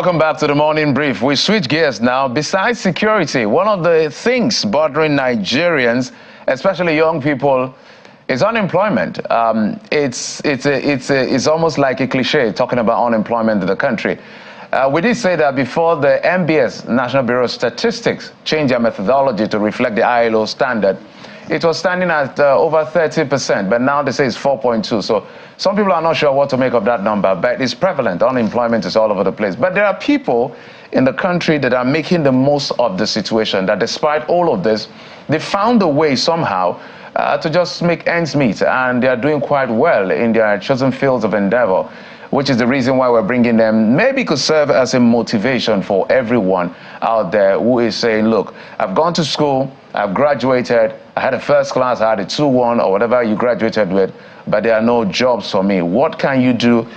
Welcome back to the Morning Brief. We switch gears now. Besides security, one of the things bothering Nigerians, especially young people, is unemployment. It's almost like a cliche talking about unemployment in the country. We did say that before the NBS, National Bureau of Statistics, changed their methodology to reflect the ILO standard, it was standing at over 30%, but now they say it's 4.2. So some people are not sure what to make of that number, but it's prevalent. Unemployment is all over the place. But there are people in the country that are making the most of the situation, that despite all of this, they found a way somehow to just make ends meet, and they are doing quite well in their chosen fields of endeavor, which is the reason why we're bringing them. Maybe could serve as a motivation for everyone out there who is saying, look, I've gone to school, I've graduated, I had a first class, I had a 2-1 or whatever you graduated with, but there are no jobs for me. What can you do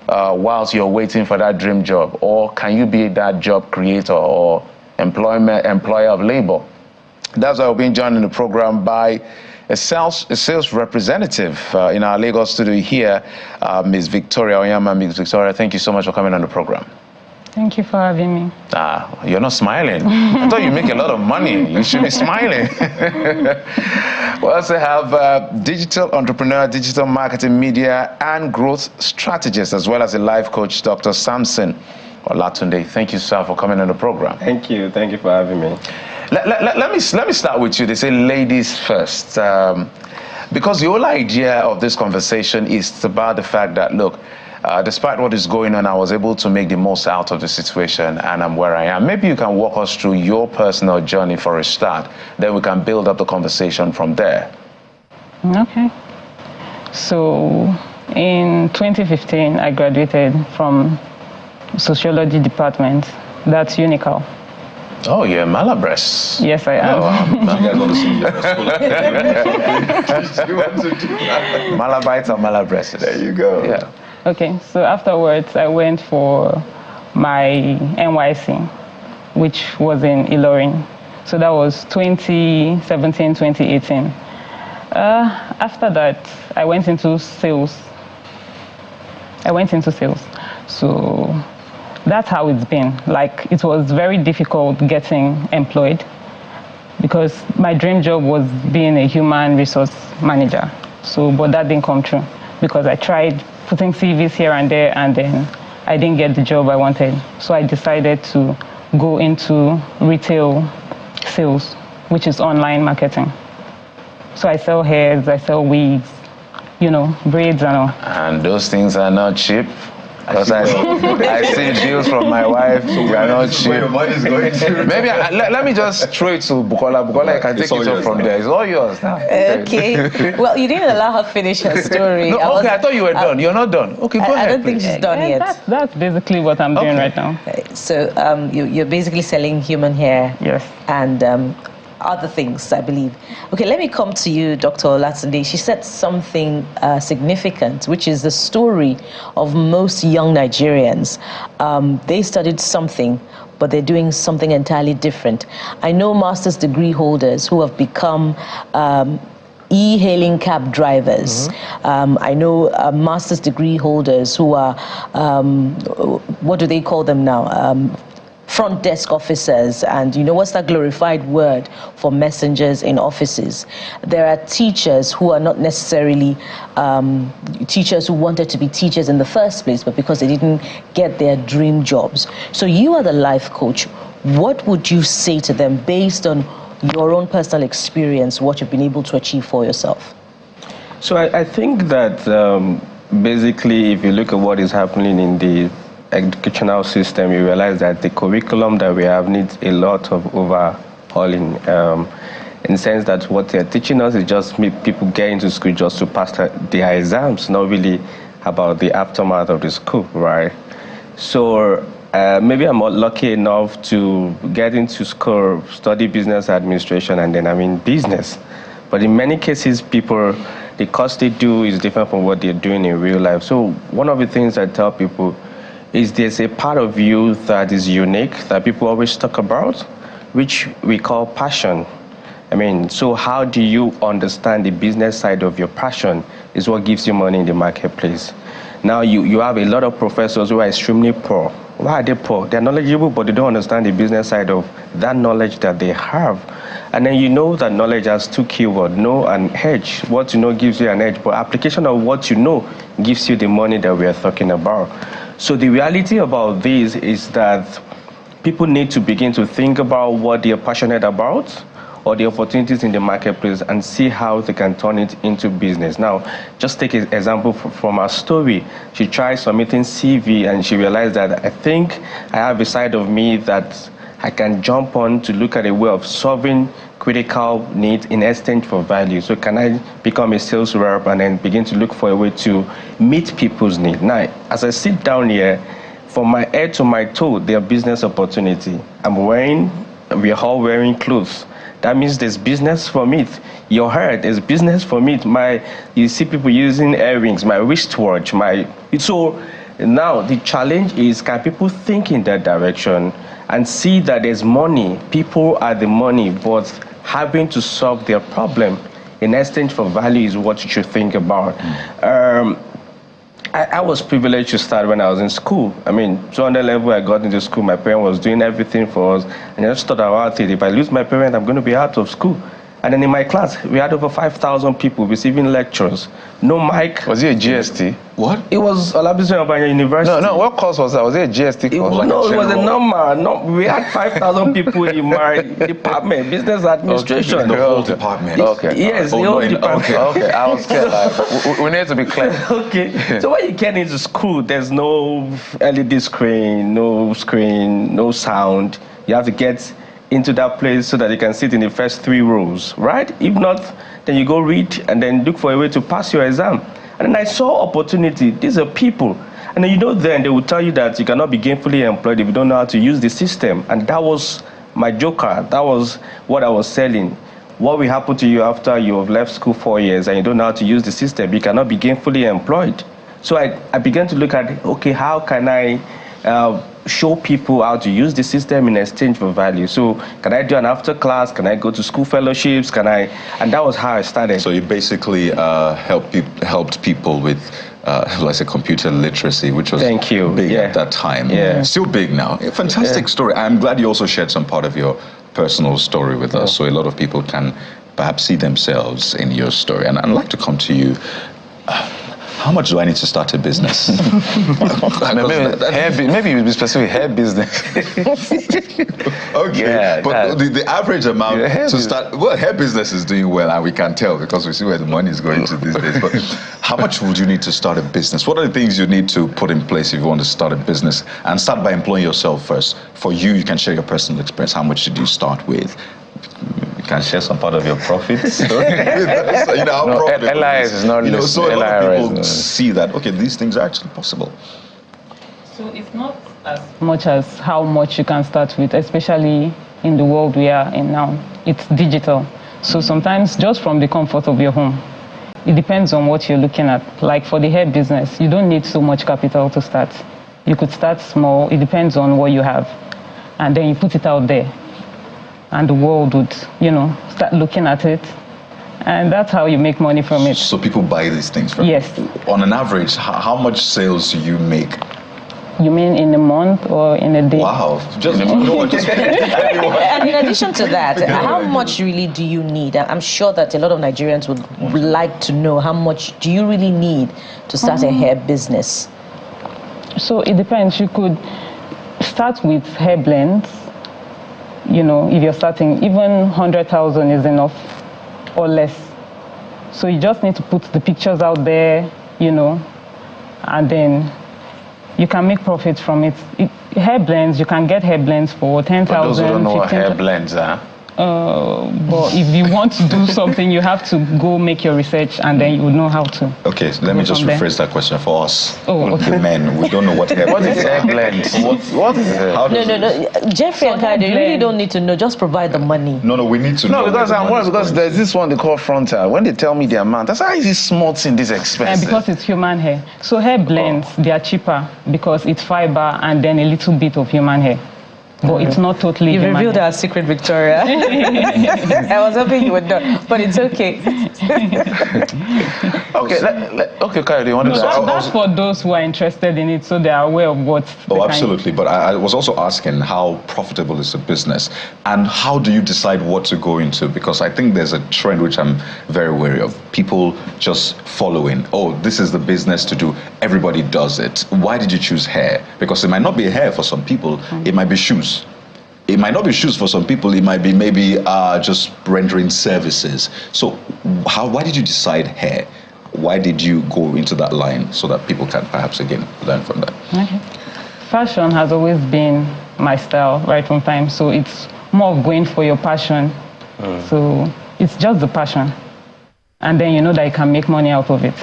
whilst you're waiting for that dream job? Or can you be that job creator or employer of labor? That's why we're being joined in the program by a sales representative in our Lagos studio here, Ms. Victoria Oyama. Ms. Victoria, thank you so much for coming on the program. Thank you for having me. You're not smiling. I thought you make a lot of money. You should be smiling. We also have digital entrepreneur, digital marketing, media, and growth strategist, as well as a life coach, Dr. Samson Olatunde. Thank you, sir, for coming on the program. Thank you. Thank you for having me. Let me start with you. They say ladies first. Because the whole idea of this conversation is about the fact that, look, despite what is going on, I was able to make the most out of the situation, and I'm where I am. Maybe you can walk us through your personal journey for a start. Then we can build up the conversation from there. Okay. So in 2015, I graduated from sociology department. That's Unical. Oh, you're Malabres. Yes, I am. Malabites or Malabres? There you go. Yeah. Okay, so afterwards, I went for my NYC, which was in Ilorin. So that was 2017, 2018. After that, I went into sales. So that's how it's been. Like, it was very difficult getting employed because my dream job was being a human resource manager. So, but that didn't come true because I tried putting CVs here and there, and then I didn't get the job I wanted. So I decided to go into retail sales, which is online marketing. So I sell hairs, I sell wigs, you know, braids and all. And those things are not cheap. Because I see deals from my wife, so we are not cheap. Where your money is going to. Maybe let me just throw it to Bukola. Bukola, I can take it up from there. It's all yours now. Okay. Well, you didn't allow her finish her story. No, I thought you were done. You're not done. Okay, go ahead. I don't think she's done yet. That's basically what I'm doing right now. So you're basically selling human hair. Yes. And other things, I believe. Okay, let me come to you, Dr. Olatunde. She said something significant, which is the story of most young Nigerians. They studied something, but they're doing something entirely different. I know master's degree holders who have become e-hailing cab drivers. I know master's degree holders who are, what do they call them now? Front desk officers, and you know what's that glorified word for messengers in offices. There are teachers who are not necessarily teachers who wanted to be teachers in the first place, but because they didn't get their dream jobs. So you are the life coach. What would you say to them based on your own personal experience, what you've been able to achieve for yourself? So I think that basically, if you look at what is happening in the educational system, you realize that the curriculum that we have needs a lot of overhauling, in the sense that what they're teaching us is just people get into school just to pass their exams, not really about the aftermath of the school, right? So maybe I'm lucky enough to get into school, study business administration, and then I'm in business. But in many cases, people, the course they do is different from what they're doing in real life. So one of the things I tell people is there's a part of you that is unique, that people always talk about, which we call passion. I mean, so how do you understand the business side of your passion is what gives you money in the marketplace. Now, you have a lot of professors who are extremely poor, Why are they poor? They're knowledgeable, but they don't understand the business side of that knowledge that they have. And then you know that knowledge has two keywords, know and edge. What you know gives you an edge, but application of what you know gives you the money that we are talking about. So the reality about this is that people need to begin to think about what they are passionate about or the opportunities in the marketplace and see how they can turn it into business. Now, just take an example from our story. She tried submitting CV and she realized that I think I have a side of me that I can jump on to look at a way of solving critical needs in exchange for value. So can I become a sales rep and then begin to look for a way to meet people's needs? Now, as I sit down here, from my head to my toe, there are business opportunity. We are all wearing clothes. That means there's business from it. Your hair, there's business from it. You see people using earrings, my wristwatch, so now the challenge is, can people think in that direction and see that there's money, people are the money, but having to solve their problem in exchange for value is what you should think about. I was privileged to start when I was in school. I mean, 200 level, I got into school. My parent was doing everything for us. And I just thought about it. If I lose my parent, I'm going to be out of school. And then in my class, we had over 5,000 people receiving lectures. No mic. Was it a GST? What? It was Olabisi Obanya University. No, what course was that? Was it a GST course? It was a number. No, we had 5,000 people in my department, business administration. Okay. The whole department. Okay. Yes, the whole department. Okay, I was scared. We need to be clear. Okay. So when you get into school, there's no LED screen, no sound. You have to get into that place so that you can sit in the first 3 rows, right? If not, then you go read and then look for a way to pass your exam. And then I saw opportunity. These are people. And then then they will tell you that you cannot be gainfully employed if you don't know how to use the system. And that was my joker. That was what I was selling. What will happen to you after you have left school 4 years and you don't know how to use the system? You cannot be gainfully employed. So I began to look at, okay, how can I show people how to use the system in exchange for value? So can I do an after class? Can I go to school fellowships? And that was how I started. So you basically helped people with, let's say, computer literacy, which was big at that time. Yeah. Still big now. A fantastic story. I'm glad you also shared some part of your personal story with us, so a lot of people can perhaps see themselves in your story. And I'd like to come to you. How much do I need to start a business? Maybe you'd be specific, hair business. Okay, yeah, but the average amount to start, well, hair business is doing well, and we can tell because we see where the money is going to these days. But how much would you need to start a business? What are the things you need to put in place if you want to start a business? And start by employing yourself first. For you can share your personal experience. How much did you start with? You can share some part of your profits. LIS is not listening. So a lot of people see that, okay, these things are actually possible. So it's not as much as how much you can start with, especially in the world we are in now. It's digital. So sometimes just from the comfort of your home, it depends on what you're looking at. Like for the hair business, you don't need so much capital to start. You could start small. It depends on what you have. And then you put it out there. And the world would, start looking at it. And that's how you make money from it. So people buy these things from you? Yes. On an average, how much sales do you make? You mean in a month or in a day? Wow. And in addition to that, how much really do you need? I'm sure that a lot of Nigerians would like to know, how much do you really need to start a hair business? So it depends. You could start with hair blends. If you're starting, even 100,000 is enough or less. So you just need to put the pictures out there, and then you can make profit from it. Hair blends, you can get hair blends for 10,000. Those who don't know what hair blends are. But if you want to do something, you have to go make your research, and then you would know how to. Okay, so let me just rephrase that question for us. Oh, okay. The men, we don't know what hair blends are. What is hair blends? What is it? No. Jeffrey and Kade, you really don't need to know. Just provide the money. No, we need to know. No, because I'm worried because there's this one they call frontal. When they tell me the amount, that's how is it small thing this expensive? Because it's human hair. So hair blends, they are cheaper because it's fiber and then a little bit of human hair. but it's not totally You've demanding. revealed our secret, Victoria. I was hoping you would not, but it's okay. Okay, Kyle, do you want to... That's for those who are interested in it, so they are aware of what... Oh, absolutely. But I was also asking how profitable is the business and how do you decide what to go into? Because I think there's a trend which I'm very wary of. People just following, oh, this is the business to do. Everybody does it. Why did you choose hair? Because it might not be hair for some people. It might be shoes. It might not be shoes for some people. It might be maybe just rendering services. So why did you decide hair? Why did you go into that line so that people can perhaps, again, learn from that? Okay. Fashion has always been my style right from time. So it's more of going for your passion. So it's just the passion. And then you know that you can make money out of it.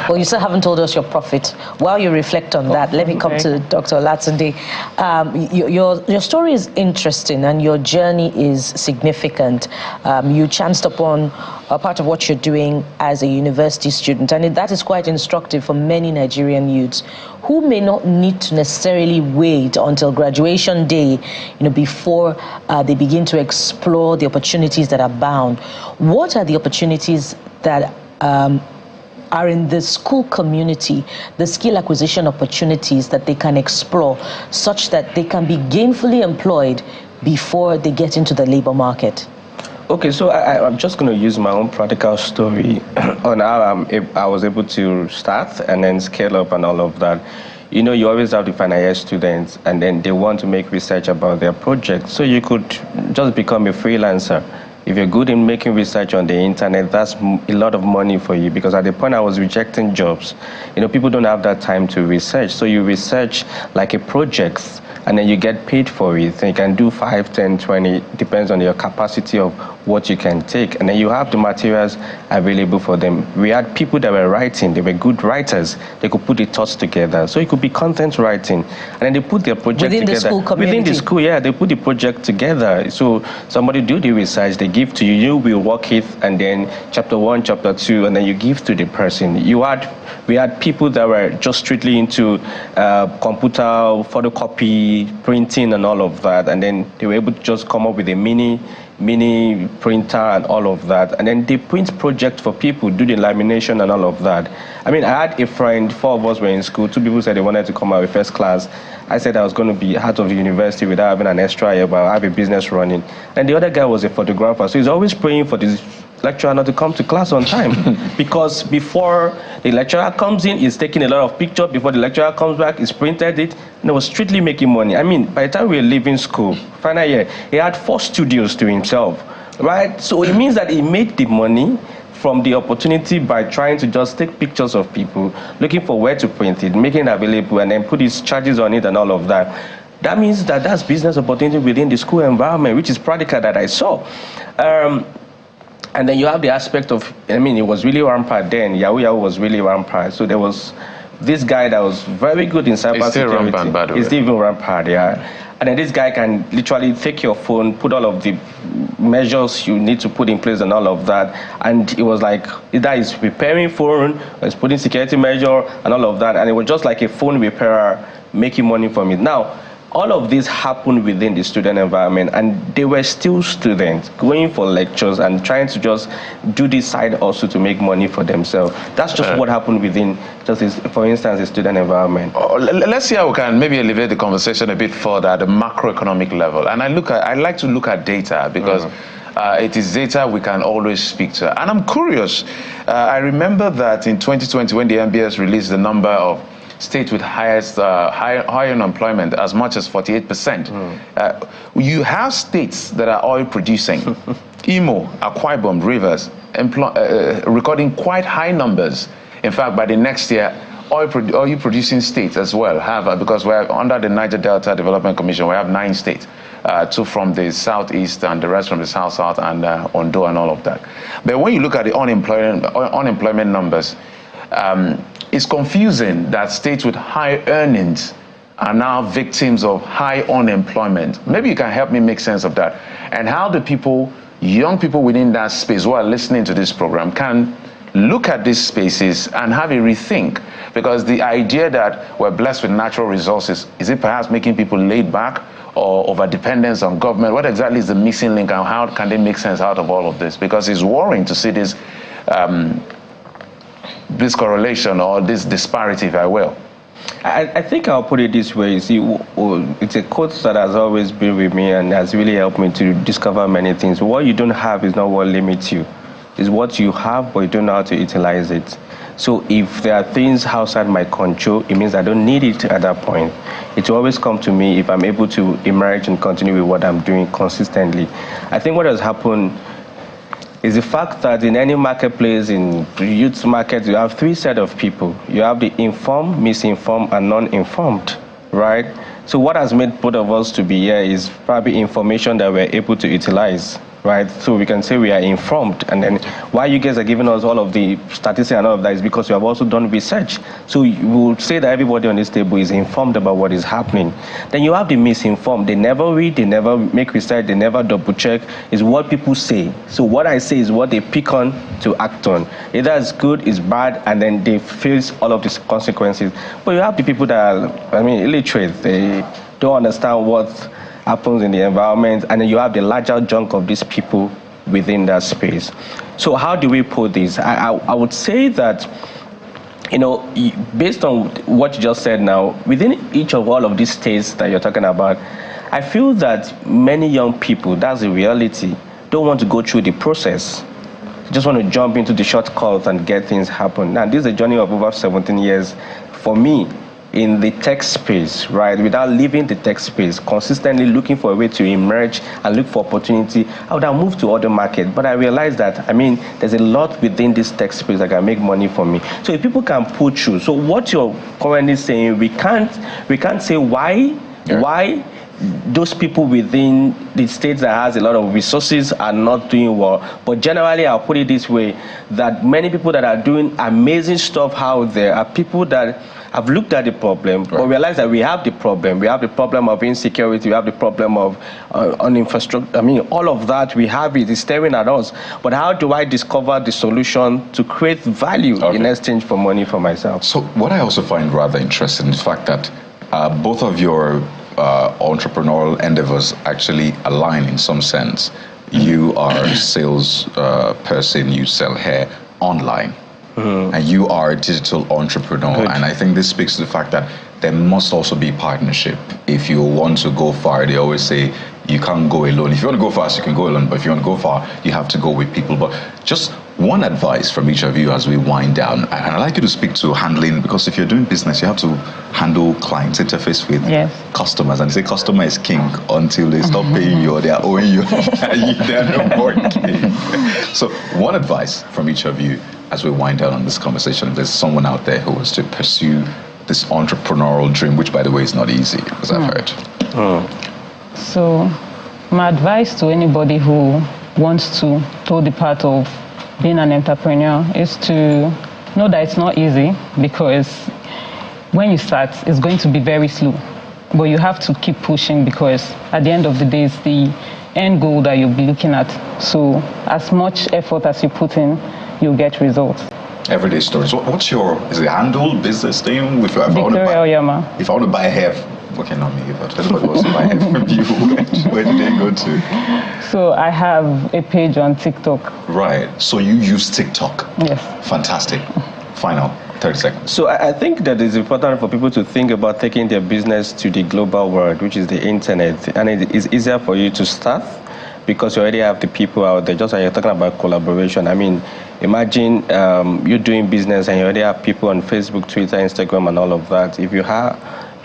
Well, you still haven't told us your profit. While you reflect on that, let me come to Dr. Olatunde. Your story is interesting and your journey is significant. You chanced upon a part of what you're doing as a university student, and that is quite instructive for many Nigerian youths who may not need to necessarily wait until graduation day, before they begin to explore the opportunities that abound. What are the opportunities that are in the school community, the skill acquisition opportunities that they can explore such that they can be gainfully employed before they get into the labor market? Okay, so I'm just going to use my own practical story on how I was able to start and then scale up and all of that. You always have the final year students and then they want to make research about their project. So you could just become a freelancer. If you're good in making research on the internet, that's a lot of money for you, because at the point I was rejecting jobs, people don't have that time to research. So you research like a project and then you get paid for it. And you can do 5, 10, 20, depends on your capacity of what you can take. And then you have the materials available for them. We had people that were writing, they were good writers. They could put the thoughts together. So it could be content writing. And then they put their project within together. The school community. Within the school, yeah, they put the project together. So somebody do the research, they give to you, you will work it, and then chapter 1, chapter 2, and then you give to the person. We had people that were just strictly into computer, photocopy, printing and all of that, and then they were able to just come up with a mini printer and all of that, and then they print projects for people, do the lamination and all of that. I mean, I had a friend, 4 of us were in school, 2 people said they wanted to come out with first class. I said I was going to be out of the university without having an extra year, but I have a business running. And the other guy was a photographer, so he's always praying for this lecturer not to come to class on time because before the lecturer comes in, he's taking a lot of pictures. Before the lecturer comes back, he's printed it, and he was strictly making money. I mean, by the time we were leaving school, final year, he had 4 studios to himself, right? So it means that he made the money from the opportunity by trying to just take pictures of people, looking for where to print it, making it available, and then put his charges on it and all of that. That means that that's business opportunity within the school environment, which is practical that I saw. And then you have the aspect of, I mean, it was really rampant then. Yahoo was really rampant. So there was this guy that was very good in cybersecurity. It's still rampant, by the way. It's still even rampant, yeah. And then this guy can literally take your phone, put all of the measures you need to put in place and all of that. And it was like, either he's repairing phone, or he's putting security measure and all of that. And it was just like a phone repairer making money from it. Now, all of this happened within the student environment, and they were still students going for lectures and trying to just do this side also to make money for themselves. That's just what happened within, for instance, the student environment. Let's see how we can maybe elevate the conversation a bit further at the macroeconomic level. And I like to look at data because it is data we can always speak to. And I'm curious. I remember that in 2020, when the MBS released the number of states with highest high unemployment, as much as 48%. You have states that are oil producing, Imo, Akwa Ibom, Rivers, recording quite high numbers. In fact, by the next year, oil producing states as well have, because we're under the Niger Delta Development Commission, we have 9 states. 2 from the southeast and the rest from the south and Ondo and all of that. But when you look at the unemployment numbers, it's confusing that states with high earnings are now victims of high unemployment. Maybe you can help me make sense of that. And how the young people within that space who are listening to this program can look at these spaces and have a rethink. Because the idea that we're blessed with natural resources, is it perhaps making people laid back? or over-dependence on government? What exactly is the missing link, and how can they make sense out of all of this? Because it's worrying to see this, this correlation or this disparity, if I will. I think I'll put it this way. You see, it's a quote that has always been with me and has really helped me to discover many things. What you don't have is not what limits you. It's what you have, but you don't know how to utilize it. So if there are things outside my control, it means I don't need it at that point. It will always come to me if I'm able to emerge and continue with what I'm doing consistently. I think what has happened is the fact that in any marketplace, in youth markets, you have three sets of people. You have the informed, misinformed, and non-informed, right? So what has made both of us to be here is probably information that we're able to utilize, right? So we can say we are informed, and then why you guys are giving us all of the statistics and all of that is because you have also done research. So you will say that everybody on this table is informed about what is happening. Then you have the misinformed. They never read, they never make research, they never double check. It's what people say. So what I say is what they pick on to act on. Either it's good, it's bad, and then they face all of these consequences. But you have the people that are, illiterate. They don't understand what happens in the environment, and then you have the larger chunk of these people within that space. So how do we put this? I would say that, based on what you just said now, within each of all of these states that you're talking about, I feel that many young people, that's the reality, don't want to go through the process. They just want to jump into the shortcuts and get things happen. Now, this is a journey of over 17 years for me in the tech space, right? Without leaving the tech space, consistently looking for a way to emerge and look for opportunity, I would have moved to other markets. But I realized that, there's a lot within this tech space that can make money for me. So if people can pull through, so what you're currently saying, we can't say why those people within the states that has a lot of resources are not doing well. But generally, I'll put it this way, that many people that are doing amazing stuff out there are people that have looked at the problem, but realized that we have the problem. We have the problem of insecurity. We have the problem of on infrastructure. All of that we have it is staring at us. But how do I discover the solution to create value in exchange for money for myself? So what I also find rather interesting is the fact that both of your entrepreneurial endeavors actually align in some sense. You are a sales person. You sell hair online. And you are a digital entrepreneur. Good. And I think this speaks to the fact that there must also be partnership. If you want to go far, they always say you can't go alone. If you want to go fast, you can go alone. But if you want to go far, you have to go with people. But just one advice from each of you as we wind down. And I'd like you to speak to handling, because if you're doing business, you have to handle clients, interface with customers. And they say customer is king until they stop paying you or they are owing you. They're no more king. So one advice from each of you as we wind down on this conversation. If there's someone out there who wants to pursue this entrepreneurial dream, which by the way is not easy, as I've heard. So my advice to anybody who wants to toe the path of being an entrepreneur is to know that it's not easy, because when you start, it's going to be very slow. But you have to keep pushing, because at the end of the day, it's the end goal that you'll be looking at. So as much effort as you put in, you'll get results. Everyday stories. So what's your, is it handle, business name? If I want to buy hair, okay, not me, but everybody wants to buy hair from you, where do they go to? So I have a page on TikTok. Right. So you use TikTok? Yes. Fantastic. Final 30 seconds. So I think that it's important for people to think about taking their business to the global world, which is the internet. And it is easier for you to start because you already have the people out there. Just like you're talking about collaboration. Imagine you're doing business and you already have people on Facebook, Twitter, Instagram, and all of that. If you are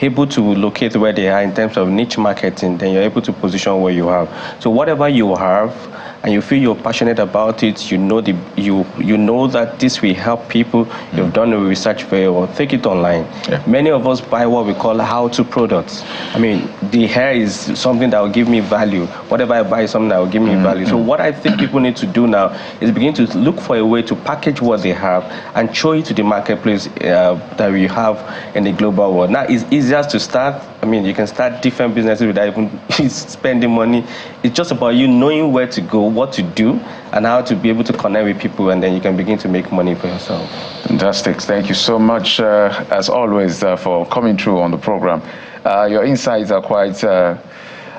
able to locate where they are in terms of niche marketing, then you're able to position where you have. So whatever you have, and you feel you're passionate about it, you know that this will help people, you've done the research very well, take it online. Yeah. Many of us buy what we call how-to products. The hair is something that will give me value. Whatever I buy is something that will give me value. So what I think people need to do now is begin to look for a way to package what they have and show it to the marketplace that we have in the global world. Now, it's easier to start. You can start different businesses without even spending money. It's just about you knowing where to go, what to do, and how to be able to connect with people, and then you can begin to make money for yourself. Fantastic. Thank you so much, as always, for coming through on the program. Your insights are quite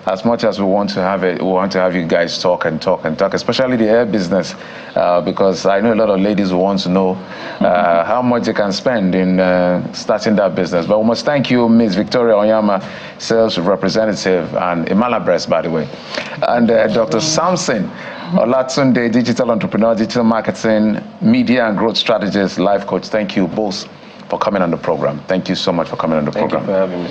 as much as we want to have it, we want to have you guys talk and talk and talk, especially the hair business, because I know a lot of ladies who want to know how much they can spend in starting that business. But we must thank you, Ms. Victoria Onyama, sales representative, and Imala Breast, by the way, and Dr. Samson Olatunde, digital entrepreneur, digital marketing, media and growth strategist, life coach. Thank you both for coming on the program. Thank you so much for coming on the program. Thank you for having me.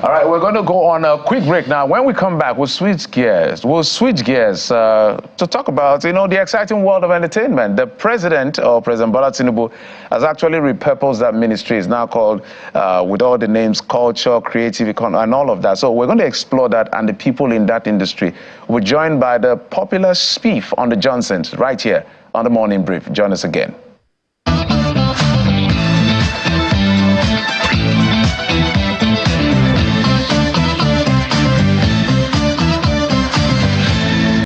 All right, we're going to go on a quick break now. When we come back, we'll switch gears. To talk about, the exciting world of entertainment. The president, or President Bola Tinubu, has actually repurposed that ministry. It's now called, with all the names, culture, creative economy, and all of that. So we're going to explore that, and the people in that industry. We're joined by the popular Spieth on the Johnsons right here on the Morning Brief. Join us again.